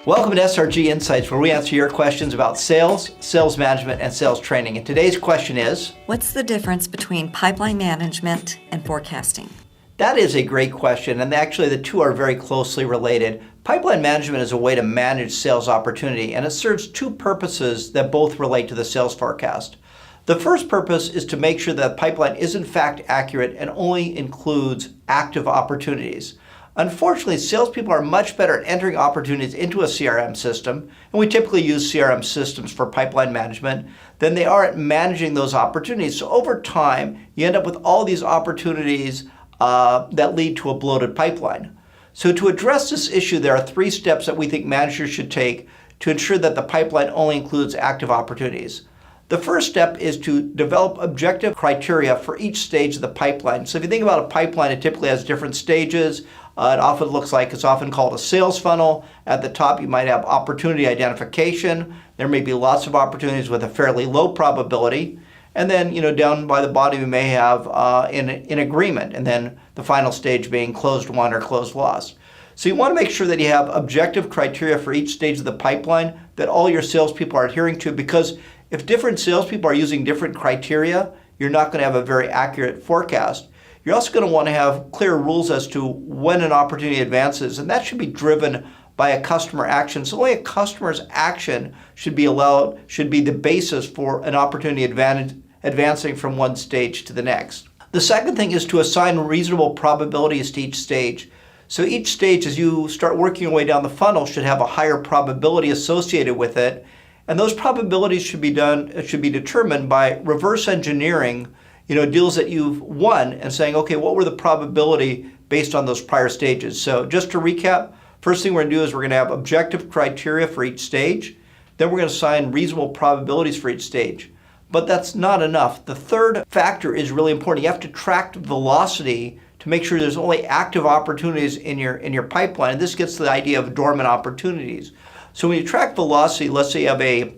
Welcome to SRG Insights, where we answer your questions about sales, sales management, and sales training. And today's question is, what's the difference between pipeline management and forecasting? That is a great question, and actually the two are very closely related. Pipeline management is a way to manage sales opportunity, and it serves two purposes that both relate to the sales forecast. The first purpose is to make sure that the pipeline is in fact accurate and only includes active opportunities. Unfortunately, salespeople are much better at entering opportunities into a CRM system, and we typically use CRM systems for pipeline management, than they are at managing those opportunities. So over time, you end up with all these opportunities that lead to a bloated pipeline. So to address this issue, there are 3 steps that we think managers should take to ensure that the pipeline only includes active opportunities. The first step is to develop objective criteria for each stage of the pipeline. So if you think about a pipeline, it typically has different stages. It often looks like it's often called a sales funnel. At the top, you might have opportunity identification. There may be lots of opportunities with a fairly low probability. And then, down by the bottom, you may have an agreement, and then the final stage being closed won or closed lost. So you want to make sure that you have objective criteria for each stage of the pipeline that all your salespeople are adhering to, because if different salespeople are using different criteria, you're not going to have a very accurate forecast. You're also going to want to have clear rules as to when an opportunity advances, and that should be driven by a customer action. So only a customer's action should be the basis for an opportunity advancing from one stage to the next. The second thing is to assign reasonable probabilities to each stage. So each stage, as you start working your way down the funnel, should have a higher probability associated with it. And those probabilities should be determined by reverse engineering, deals that you've won and saying, okay, what were the probability based on those prior stages? So just to recap, first thing we're going to do is we're going to have objective criteria for each stage. Then we're going to assign reasonable probabilities for each stage. But that's not enough. The third factor is really important. You have to track velocity to make sure there's only active opportunities in your pipeline. And this gets to the idea of dormant opportunities. So when you track velocity, let's say you have a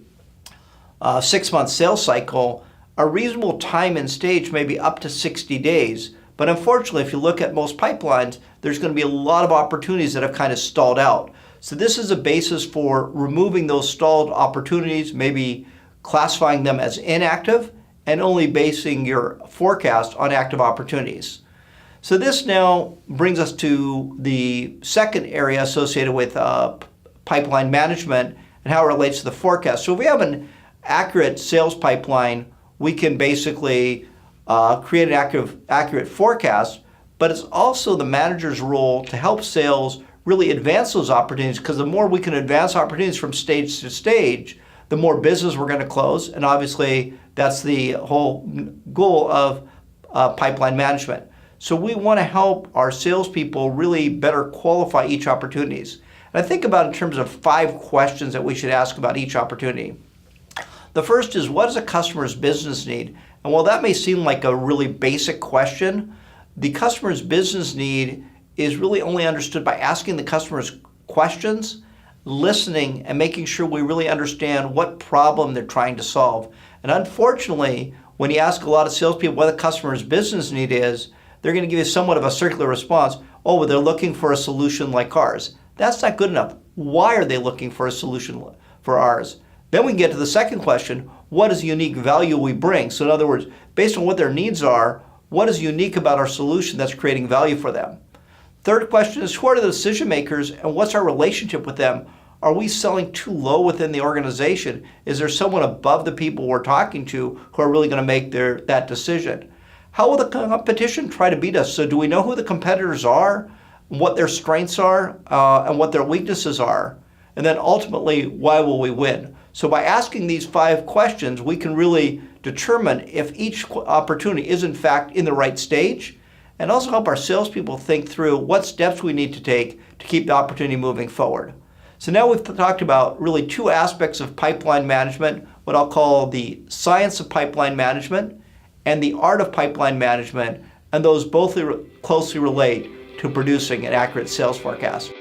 6-month sales cycle, a reasonable time and stage may be up to 60 days. But unfortunately, if you look at most pipelines, there's going to be a lot of opportunities that have kind of stalled out. So this is a basis for removing those stalled opportunities, maybe classifying them as inactive, and only basing your forecast on active opportunities. So this now brings us to the second area associated with pipeline management and how it relates to the forecast. So if we have an accurate sales pipeline, we can basically create an accurate forecast, but it's also the manager's role to help sales really advance those opportunities, because the more we can advance opportunities from stage to stage, the more business we're going to close. And obviously, that's the whole goal of pipeline management. So we want to help our salespeople really better qualify each opportunities. And I think about in terms of 5 questions that we should ask about each opportunity. The first is, what does a customer's business need? And while that may seem like a really basic question, the customer's business need is really only understood by asking the customer's questions, listening, and making sure we really understand what problem they're trying to solve. And unfortunately, when you ask a lot of salespeople what a customer's business need is, they're going to give you somewhat of a circular response. Oh, well, they're looking for a solution like ours. That's not good enough. Why are they looking for a solution for ours? Then we can get to the second question, what is the unique value we bring? So in other words, based on what their needs are, what is unique about our solution that's creating value for them? Third question is, who are the decision makers and what's our relationship with them? Are we selling too low within the organization? Is there someone above the people we're talking to who are really going to make that decision? How will the competition try to beat us? So do we know who the competitors are, what their strengths are, and what their weaknesses are? And then ultimately, why will we win? So by asking these 5 questions, we can really determine if each opportunity is in fact in the right stage, and also help our salespeople think through what steps we need to take to keep the opportunity moving forward. So now we've talked about really 2 aspects of pipeline management, what I'll call the science of pipeline management and the art of pipeline management, and those both closely relate to producing an accurate sales forecast.